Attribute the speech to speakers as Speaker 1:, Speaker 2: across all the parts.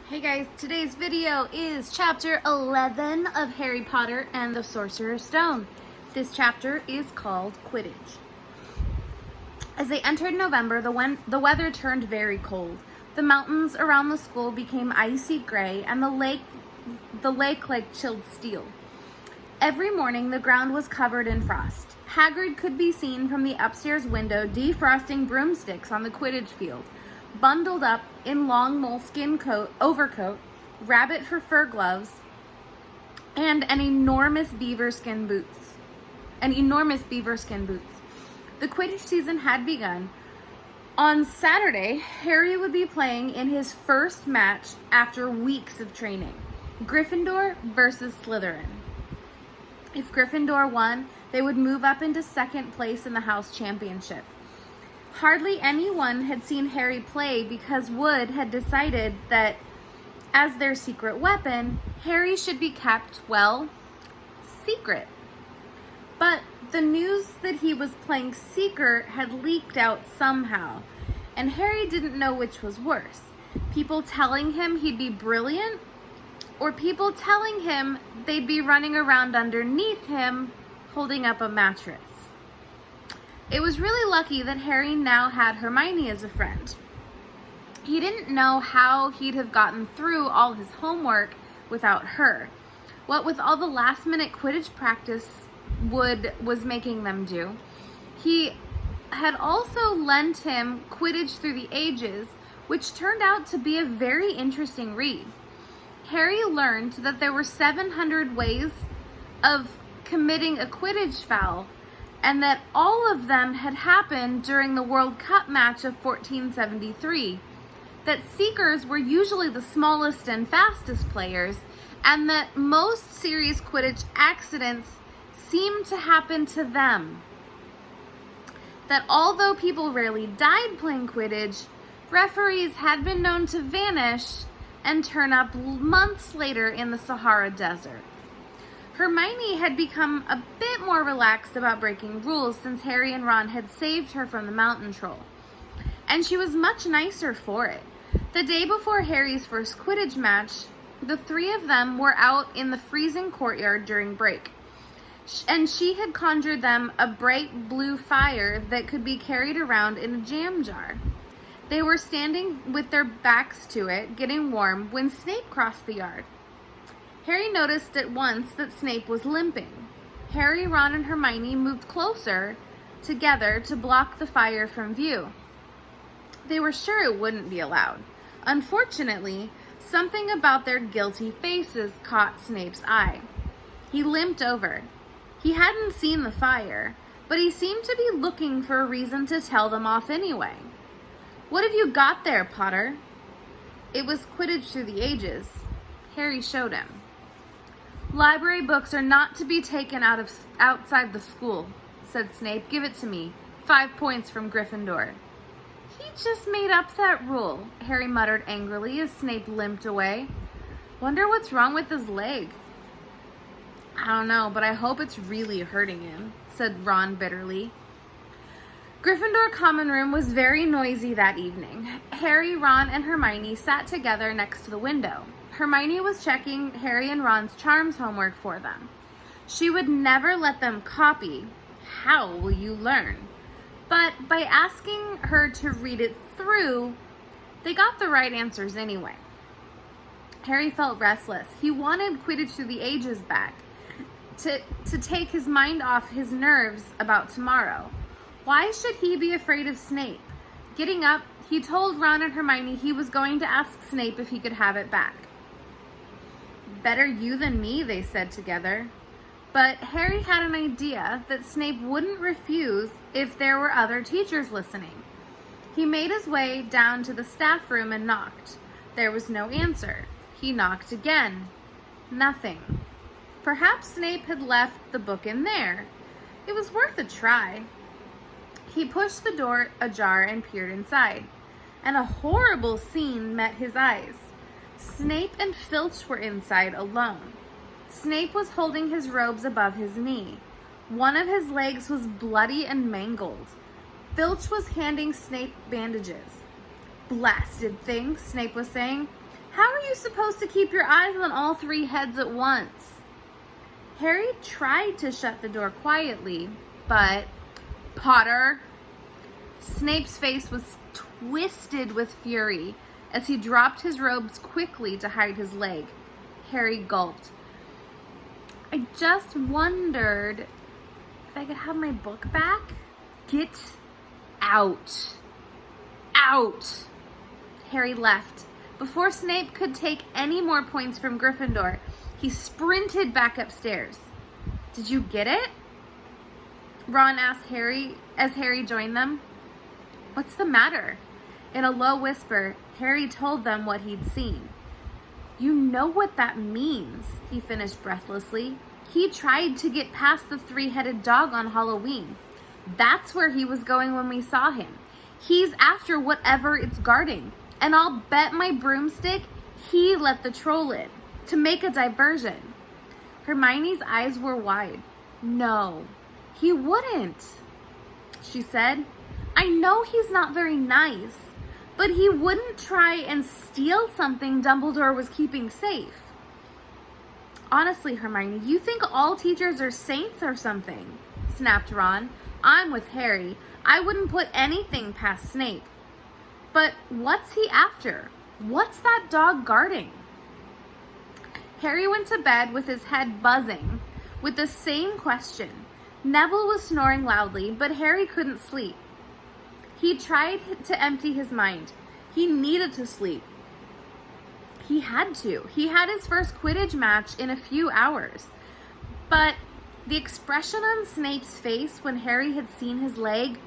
Speaker 1: Hey guys, today's video is chapter 11 of Harry Potter and the Sorcerer's Stone. This chapter is called Quidditch. As they entered November, the weather turned very cold. The mountains around the school became icy gray and the lake like chilled steel. Every morning the ground was covered in frost. Hagrid could be seen from the upstairs window defrosting broomsticks on the Quidditch field, bundled up in long moleskin overcoat, rabbit fur gloves, and enormous beaver skin boots. The Quidditch season had begun. On Saturday, Harry would be playing in his first match after weeks of training. Gryffindor versus Slytherin. If Gryffindor won, they would move up into second place in the house championship. Hardly anyone had seen Harry play because Wood had decided that, as their secret weapon, Harry should be kept, well, secret. But the news that he was playing Seeker had leaked out somehow, and Harry didn't know which was worse. People telling him he'd be brilliant, or people telling him they'd be running around underneath him holding up a mattress. It was really lucky that Harry now had Hermione as a friend. He didn't know how he'd have gotten through all his homework without her. What with all the last-minute Quidditch practice Wood was making them do, he had also lent him Quidditch Through the Ages, which turned out to be a very interesting read. Harry learned that there were 700 ways of committing a Quidditch foul, and that all of them had happened during the World Cup match of 1473, that Seekers were usually the smallest and fastest players, and that most serious Quidditch accidents seemed to happen to them. That although people rarely died playing Quidditch, referees had been known to vanish and turn up months later in the Sahara Desert. Hermione had become a bit more relaxed about breaking rules since Harry and Ron had saved her from the mountain troll, and she was much nicer for it. The day before Harry's first Quidditch match, the three of them were out in the freezing courtyard during break, and she had conjured them a bright blue fire that could be carried around in a jam jar. They were standing with their backs to it, getting warm, when Snape crossed the yard. Harry noticed at once that Snape was limping. Harry, Ron, and Hermione moved closer together to block the fire from view. They were sure it wouldn't be allowed. Unfortunately, something about their guilty faces caught Snape's eye. He limped over. He hadn't seen the fire, but he seemed to be looking for a reason to tell them off anyway. "What have you got there, Potter?" It was Quidditch Through the Ages. Harry showed him. "Library books are not to be taken outside the school," said Snape. "Give it to me. 5 points from Gryffindor." "He just made up that rule," Harry muttered angrily as Snape limped away. "Wonder what's wrong with his leg." "I don't know, but I hope it's really hurting him," said Ron bitterly. Gryffindor Common Room was very noisy that evening. Harry, Ron, and Hermione sat together next to the window. Hermione was checking Harry and Ron's charms homework for them. She would never let them copy. How will you learn? But by asking her to read it through, they got the right answers anyway. Harry felt restless. He wanted Quidditch Through the Ages back, to take his mind off his nerves about tomorrow. Why should he be afraid of Snape? Getting up, he told Ron and Hermione he was going to ask Snape if he could have it back. "Better you than me," they said together. But Harry had an idea that Snape wouldn't refuse if there were other teachers listening. He made his way down to the staff room and knocked. There was no answer. He knocked again. Nothing. Perhaps Snape had left the book in there. It was worth a try. He pushed the door ajar and peered inside, and a horrible scene met his eyes. Snape and Filch were inside alone. Snape was holding his robes above his knee. One of his legs was bloody and mangled. Filch was handing Snape bandages. "Blasted thing," Snape was saying. How are you supposed to keep your eyes on all three heads at once? Harry tried to shut the door quietly, but Potter. Snape's face was twisted with fury as he dropped his robes quickly to hide his leg. Harry gulped. I just wondered if I could have my book back. Get out. Out. Harry left. Before Snape could take any more points from Gryffindor, he sprinted back upstairs. Did you get it? Ron asked Harry as Harry joined them. What's the matter? In a low whisper, Harry told them what he'd seen. You know what that means, he finished breathlessly. He tried to get past the three-headed dog on Halloween. That's where he was going when we saw him. He's after whatever it's guarding. And I'll bet my broomstick he let the troll in to make a diversion. Hermione's eyes were wide. No, he wouldn't, she said. I know he's not very nice, but he wouldn't try and steal something Dumbledore was keeping safe. Honestly, Hermione, you think all teachers are saints or something, snapped Ron. I'm with Harry. I wouldn't put anything past Snape. But what's he after? What's that dog guarding? Harry went to bed with his head buzzing with the same question. Neville was snoring loudly, but Harry couldn't sleep. He tried to empty his mind. He needed to sleep. He had to. He had his first Quidditch match in a few hours. But the expression on Snape's face when Harry had seen his leg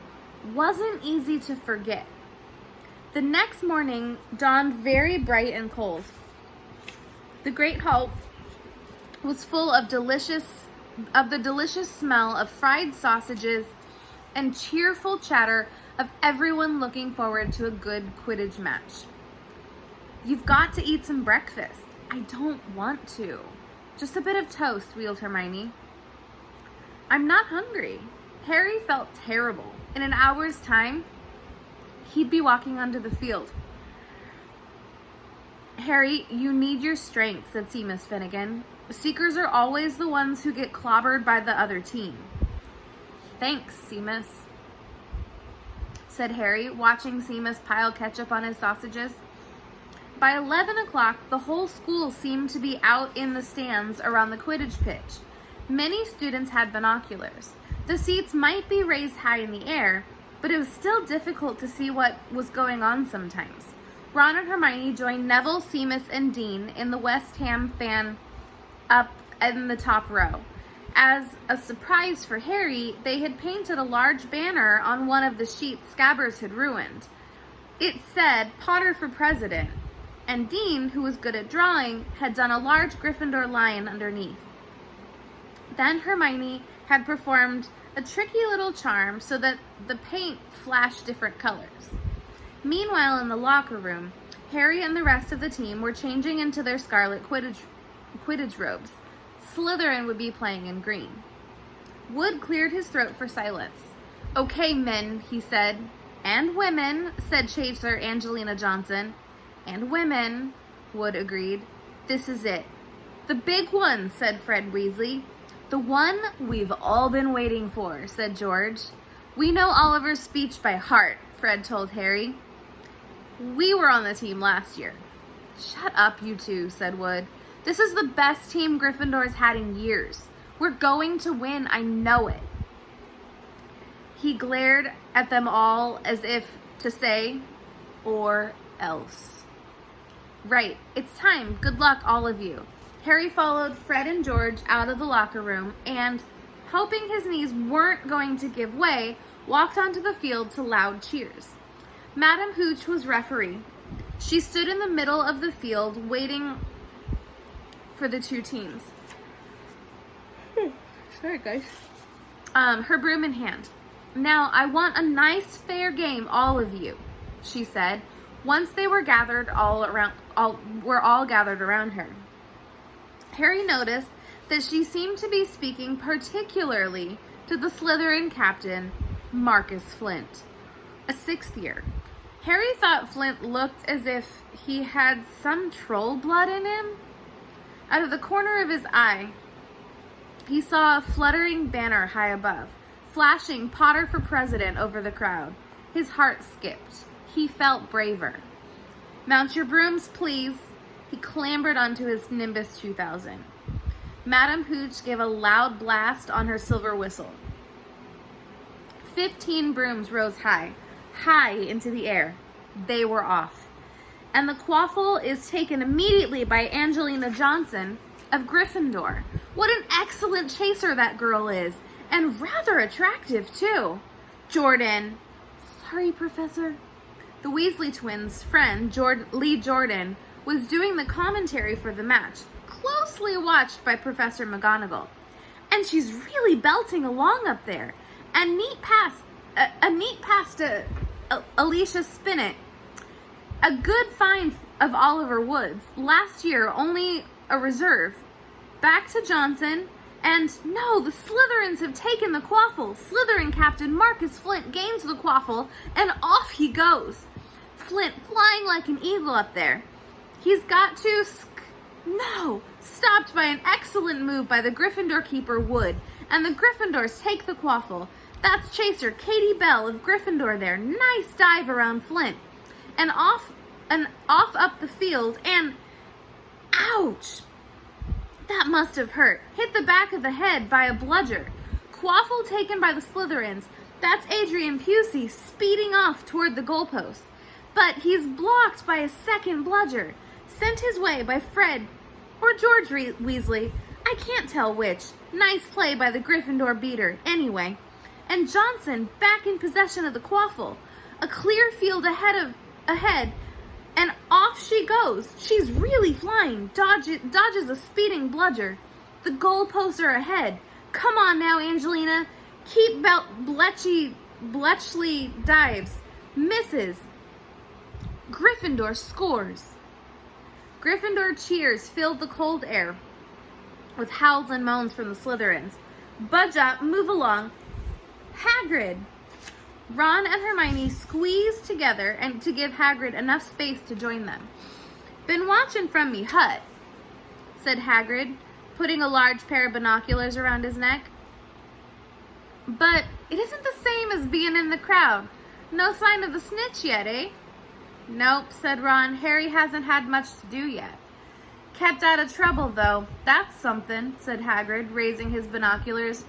Speaker 1: wasn't easy to forget. The next morning dawned very bright and cold. The great hall was full of the delicious smell of fried sausages and cheerful chatter of everyone looking forward to a good Quidditch match. You've got to eat some breakfast. I don't want to. Just a bit of toast, wheeled Hermione. I'm not hungry. Harry felt terrible. In an hour's time, he'd be walking onto the field. Harry, you need your strength, said Seamus Finnegan. Seekers are always the ones who get clobbered by the other team. Thanks, Seamus, said Harry, watching Seamus pile ketchup on his sausages. By 11 o'clock, the whole school seemed to be out in the stands around the Quidditch pitch. Many students had binoculars. The seats might be raised high in the air, but it was still difficult to see what was going on sometimes. Ron and Hermione joined Neville, Seamus, and Dean in the West Ham fan up in the top row. As a surprise for Harry, they had painted a large banner on one of the sheets Scabbers had ruined. It said, Potter for President, and Dean, who was good at drawing, had done a large Gryffindor lion underneath. Then Hermione had performed a tricky little charm so that the paint flashed different colors. Meanwhile, in the locker room, Harry and the rest of the team were changing into their scarlet Quidditch robes. Slytherin would be playing in green. Wood cleared his throat for silence. Okay, men, he said. And women, said Chaser Angelina Johnson. And women, Wood agreed. This is it. The big one, said Fred Weasley. The one we've all been waiting for, said George. We know Oliver's speech by heart, Fred told Harry. We were on the team last year. Shut up, you two, said Wood. This is the best team Gryffindor's had in years. We're going to win, I know it. He glared at them all as if to say, or else. Right, it's time. Good luck, all of you. Harry followed Fred and George out of the locker room and, hoping his knees weren't going to give way, walked onto the field to loud cheers. Madame Hooch was referee. She stood in the middle of the field waiting for the two teams. Sorry, guys. Her broom in hand. Now, I want a nice, fair game, all of you, she said, once they were gathered all gathered around her. Harry noticed that she seemed to be speaking particularly to the Slytherin captain, Marcus Flint, a sixth year. Harry thought Flint looked as if he had some troll blood in him. Out of the corner of his eye, he saw a fluttering banner high above, flashing Potter for president over the crowd. His heart skipped. He felt braver. Mount your brooms, please. He clambered onto his Nimbus 2000. Madame Hooch gave a loud blast on her silver whistle. 15 brooms rose high into the air. They were off. And the quaffle is taken immediately by Angelina Johnson of Gryffindor. What an excellent chaser that girl is, and rather attractive too. Jordan. Sorry, Professor. The Weasley twins' friend, Lee Jordan, was doing the commentary for the match, closely watched by Professor McGonagall. And she's really belting along up there. A neat pass to Alicia Spinnet. A good find of Oliver Woods. Last year, only a reserve. Back to Johnson. And no, the Slytherins have taken the quaffle. Slytherin captain Marcus Flint gains the quaffle, and off he goes. Flint flying like an eagle up there. He's got to... No! Stopped by an excellent move by the Gryffindor keeper Wood, and the Gryffindors take the quaffle. That's chaser Katie Bell of Gryffindor there. Nice dive around Flint. And off up the field, and... Ouch! That must have hurt. Hit the back of the head by a bludger. Quaffle taken by the Slytherins. That's Adrian Pusey speeding off toward the goalpost. But he's blocked by a second bludger. Sent his way by Fred or George Weasley. I can't tell which. Nice play by the Gryffindor beater, anyway. And Johnson back in possession of the quaffle. A clear field ahead, and off she goes. She's really flying. Dodges a speeding bludger. The goalposts are ahead. Come on now, Angelina. Keep Bletchley dives. Misses. Gryffindor scores. Gryffindor cheers filled the cold air with howls and moans from the Slytherins. Budge up, move along. Hagrid. Ron and Hermione squeezed together and to give Hagrid enough space to join them. Been watching from me hut, said Hagrid, putting a large pair of binoculars around his neck. But it isn't the same as being in the crowd. No sign of the snitch yet, eh? Nope, said Ron. Harry hasn't had much to do yet. Kept out of trouble, though. That's something, said Hagrid, raising his binoculars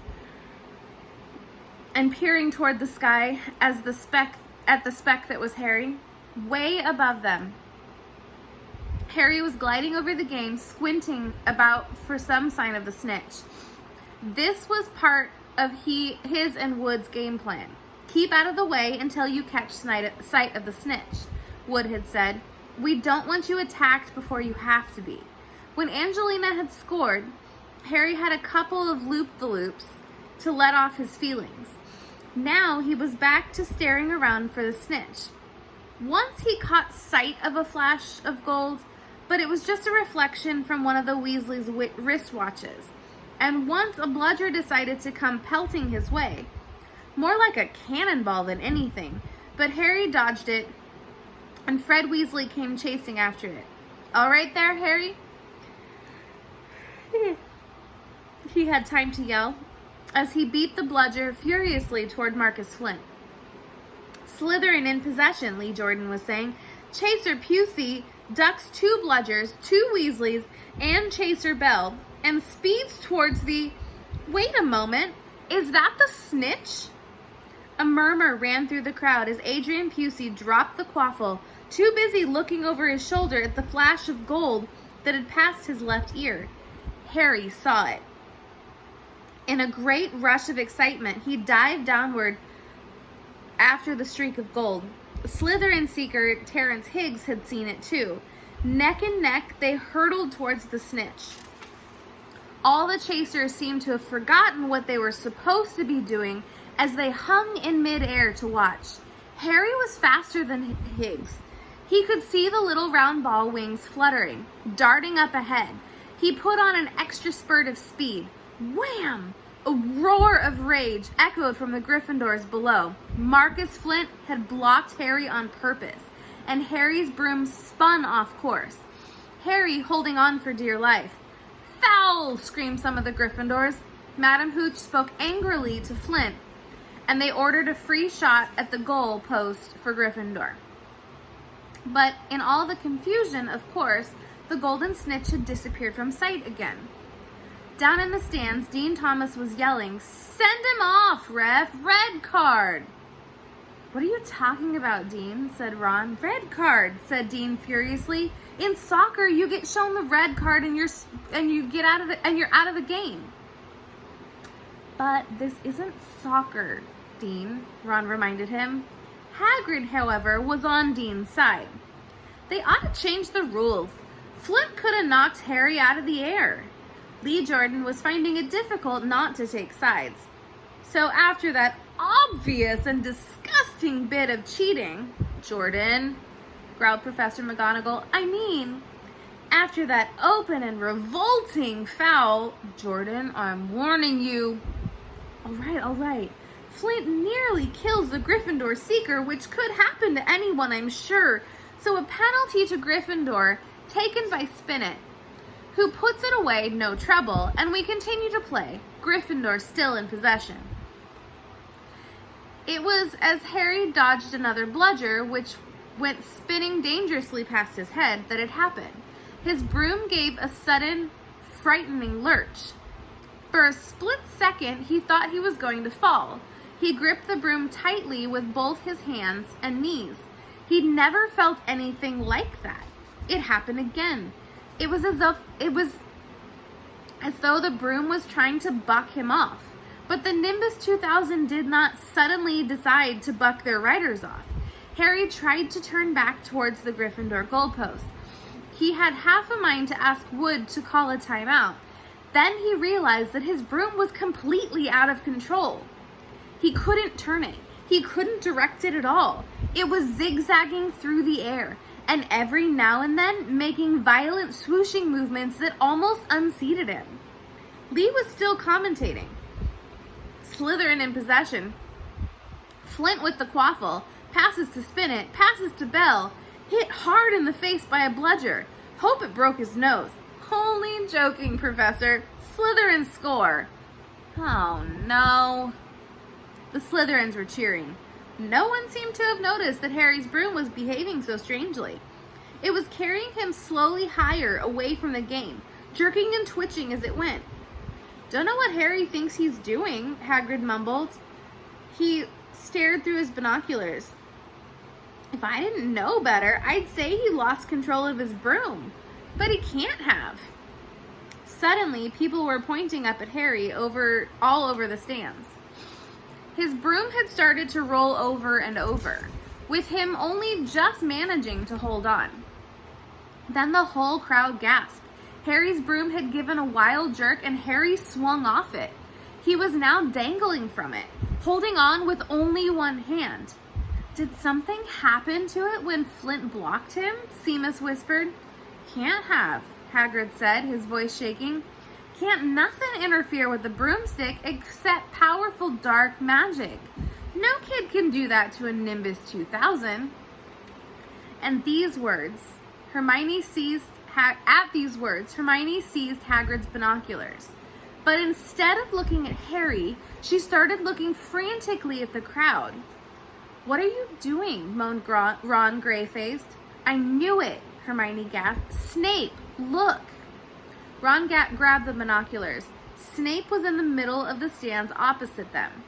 Speaker 1: and peering toward the sky at the speck that was Harry. Way above them, Harry was gliding over the game, squinting about for some sign of the snitch. This was part of his and Wood's game plan. Keep out of the way until you catch sight of the snitch, Wood had said. We don't want you attacked before you have to be. When Angelina had scored, Harry had a couple of loop-the-loops to let off his feelings. Now he was back to staring around for the snitch. Once he caught sight of a flash of gold, but it was just a reflection from one of the Weasley's wristwatches. And once a bludger decided to come pelting his way, more like a cannonball than anything, but Harry dodged it, and Fred Weasley came chasing after it. All right there, Harry? He had time to yell as he beat the bludger furiously toward Marcus Flint. Slytherin in possession, Lee Jordan was saying. Chaser Pusey ducks 2 bludgers, 2 Weasleys, and Chaser Bell, and speeds towards the... Wait a moment, is that the snitch? A murmur ran through the crowd as Adrian Pusey dropped the quaffle, too busy looking over his shoulder at the flash of gold that had passed his left ear. Harry saw it. In a great rush of excitement, he dived downward after the streak of gold. Slytherin seeker Terrence Higgs had seen it too. Neck and neck, they hurtled towards the snitch. All the chasers seemed to have forgotten what they were supposed to be doing as they hung in midair to watch. Harry was faster than Higgs. He could see the little round ball wings fluttering, darting up ahead. He put on an extra spurt of speed. Wham! A roar of rage echoed from the Gryffindors below. Marcus Flint had blocked Harry on purpose, and Harry's broom spun off course, Harry holding on for dear life. "Foul!" screamed some of the Gryffindors. Madam Hooch spoke angrily to Flint, and they ordered a free shot at the goal post for Gryffindor. But in all the confusion, of course, the golden snitch had disappeared from sight again. Down in the stands, Dean Thomas was yelling, "Send him off, ref! Red card!" "What are you talking about, Dean?" said Ron. "Red card," said Dean furiously. "In soccer, you get shown the red card and you're out of the game." "But this isn't soccer, Dean," Ron reminded him. Hagrid, however, was on Dean's side. "They ought to change the rules. Flint could have knocked Harry out of the air." Lee Jordan was finding it difficult not to take sides. So after that obvious and disgusting bit of cheating, "Jordan," growled Professor McGonagall, after that open and revolting foul, "Jordan, I'm warning you." All right. Flint nearly kills the Gryffindor Seeker, which could happen to anyone, I'm sure. So a penalty to Gryffindor, taken by Spinet, who puts it away, no trouble, and we continue to play. Gryffindor still in possession. It was as Harry dodged another bludger, which went spinning dangerously past his head, that it happened. His broom gave a sudden, frightening lurch. For a split second, he thought he was going to fall. He gripped the broom tightly with both his hands and knees. He'd never felt anything like that. It happened again. It was as though the broom was trying to buck him off. But the Nimbus 2000 did not suddenly decide to buck their riders off. Harry tried to turn back towards the Gryffindor goalpost. He had half a mind to ask Wood to call a timeout. Then he realized that his broom was completely out of control. He couldn't turn it. He couldn't direct it at all. It was zigzagging through the air, and every now and then making violent swooshing movements that almost unseated him. Lee was still commentating. Slytherin in possession. Flint with the quaffle. Passes to Spinet. Passes to Bell. Hit hard in the face by a bludger. Hope it broke his nose. Only joking, Professor. Slytherin score. Oh, no. The Slytherins were cheering. No one seemed to have noticed that Harry's broom was behaving so strangely. It was carrying him slowly higher away from the game, jerking and twitching as it went. "Don't know what Harry thinks he's doing," Hagrid mumbled. He stared through his binoculars. "If I didn't know better, I'd say he lost control of his broom. But he can't have." Suddenly, people were pointing up at Harry all over the stands. His broom had started to roll over and over, with him only just managing to hold on. Then the whole crowd gasped. Harry's broom had given a wild jerk and Harry swung off it. He was now dangling from it, holding on with only one hand. "Did something happen to it when Flint blocked him?" Seamus whispered. "Can't have," Hagrid said, his voice shaking. "Can't nothing interfere with the broomstick except powerful dark magic. No kid can do that to a Nimbus 2000. At these words, Hermione seized Hagrid's binoculars. But instead of looking at Harry, she started looking frantically at the crowd. "What are you doing?" moaned Ron, gray-faced. "I knew it," Hermione gasped. "Snape, look!" Ron grabbed the binoculars. Snape was in the middle of the stands opposite them.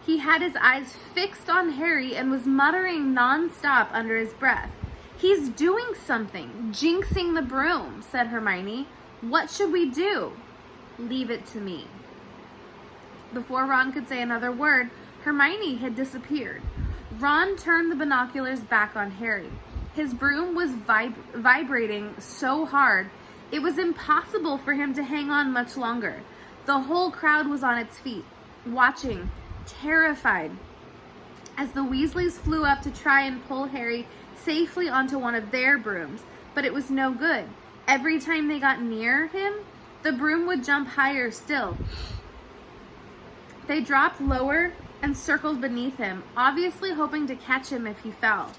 Speaker 1: He had his eyes fixed on Harry and was muttering non-stop under his breath. "He's doing something, jinxing the broom," said Hermione. "What should we do?" "Leave it to me." Before Ron could say another word, Hermione had disappeared. Ron turned the binoculars back on Harry. His broom was vibrating so hard, it was impossible for him to hang on much longer. The whole crowd was on its feet, watching, terrified, as the Weasleys flew up to try and pull Harry safely onto one of their brooms, but it was no good. Every time they got near him, the broom would jump higher still. They dropped lower and circled beneath him, obviously hoping to catch him if he fell.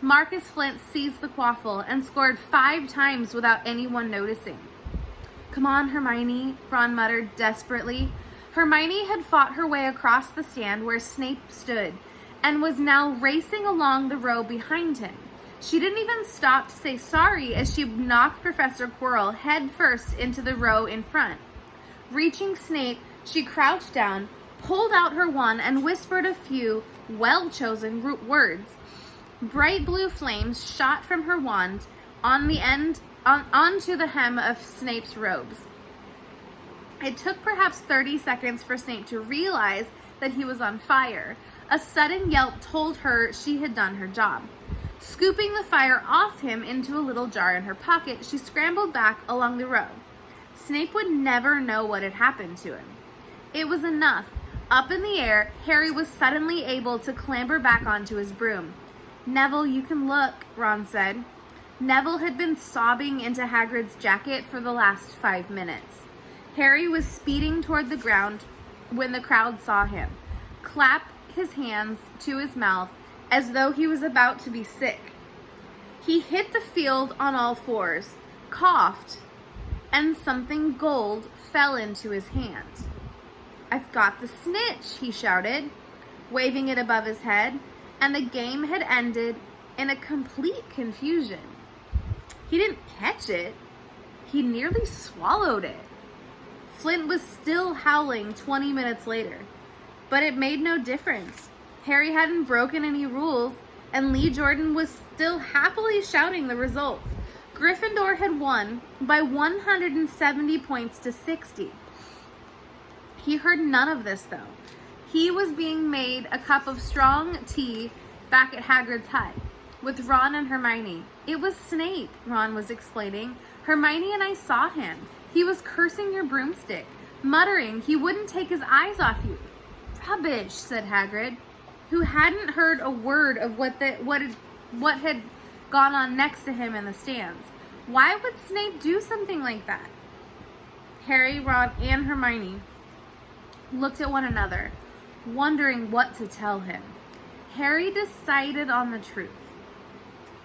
Speaker 1: Marcus Flint seized the quaffle and scored 5 times without anyone noticing. "Come on, Hermione," Ron muttered desperately. Hermione had fought her way across the stand where Snape stood and was now racing along the row behind him. She didn't even stop to say sorry as she knocked Professor Quirrell head first into the row in front. Reaching Snape, she crouched down, pulled out her wand, and whispered a few well-chosen words. Bright blue flames shot from her wand onto the hem of Snape's robes. It took perhaps 30 seconds for Snape to realize that he was on fire. A sudden yelp told her she had done her job. Scooping the fire off him into a little jar in her pocket, she scrambled back along the row. Snape would never know what had happened to him. It was enough. Up in the air, Harry was suddenly able to clamber back onto his broom. "Neville, you can look," Ron said. Neville had been sobbing into Hagrid's jacket for the last 5 minutes. Harry was speeding toward the ground when the crowd saw him, clap his hands to his mouth as though he was about to be sick. He hit the field on all fours, coughed, and something gold fell into his hand. "I've got the snitch," he shouted, waving it above his head, and the game had ended in a complete confusion. He didn't catch it. He nearly swallowed it. Flint was still howling 20 minutes later, but it made no difference. Harry hadn't broken any rules, and Lee Jordan was still happily shouting the results. Gryffindor had won by 170 points to 60. He heard none of this, though. He was being made a cup of strong tea back at Hagrid's hut with Ron and Hermione. "It was Snape," Ron was explaining. "Hermione and I saw him. He was cursing your broomstick, muttering he wouldn't take his eyes off you." "Rubbish," said Hagrid, who hadn't heard a word of what had gone on next to him in the stands. "Why would Snape do something like that?" Harry, Ron, and Hermione looked at one another, wondering what to tell him. Harry decided on the truth.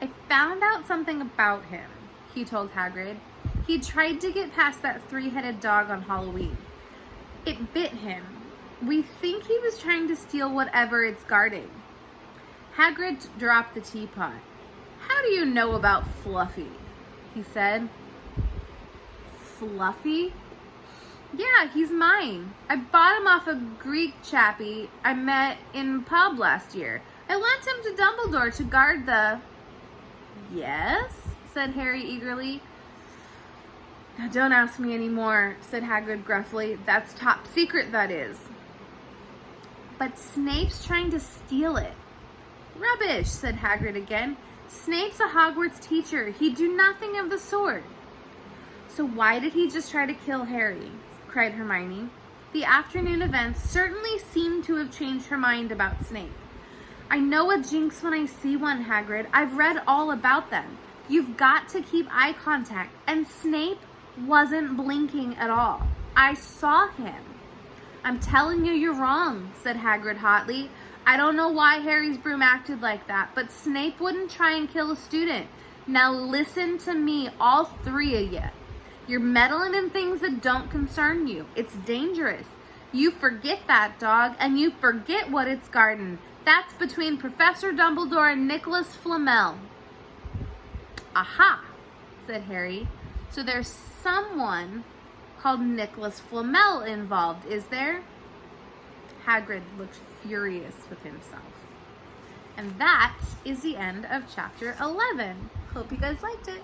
Speaker 1: "I found out something about him," he told Hagrid. "He tried to get past that 3-headed dog on Halloween. It bit him. We think he was trying to steal whatever it's guarding." Hagrid dropped the teapot. "How do you know about Fluffy?" he said. "Fluffy? Yeah, he's mine. I bought him off a Greek chappie I met in pub last year. I lent him to Dumbledore to guard the..." "Yes?" said Harry eagerly. "Now don't ask me any more," said Hagrid gruffly. "That's top secret, that is." "But Snape's trying to steal it." "Rubbish," said Hagrid again. "Snape's a Hogwarts teacher. He'd do nothing of the sort." "So why did he just try to kill Harry?" cried Hermione. The afternoon events certainly seemed to have changed her mind about Snape. "I know a jinx when I see one, Hagrid. I've read all about them. You've got to keep eye contact. And Snape wasn't blinking at all. I saw him." "I'm telling you, you're wrong," said Hagrid hotly. "I don't know why Harry's broom acted like that, but Snape wouldn't try and kill a student. Now listen to me, all 3 of you. You're meddling in things that don't concern you. It's dangerous. You forget that, dog, and you forget what it's guarding. That's between Professor Dumbledore and Nicholas Flamel." "Aha," said Harry. "So there's someone called Nicholas Flamel involved, is there?" Hagrid looked furious with himself. And that is the end of chapter 11. Hope you guys liked it.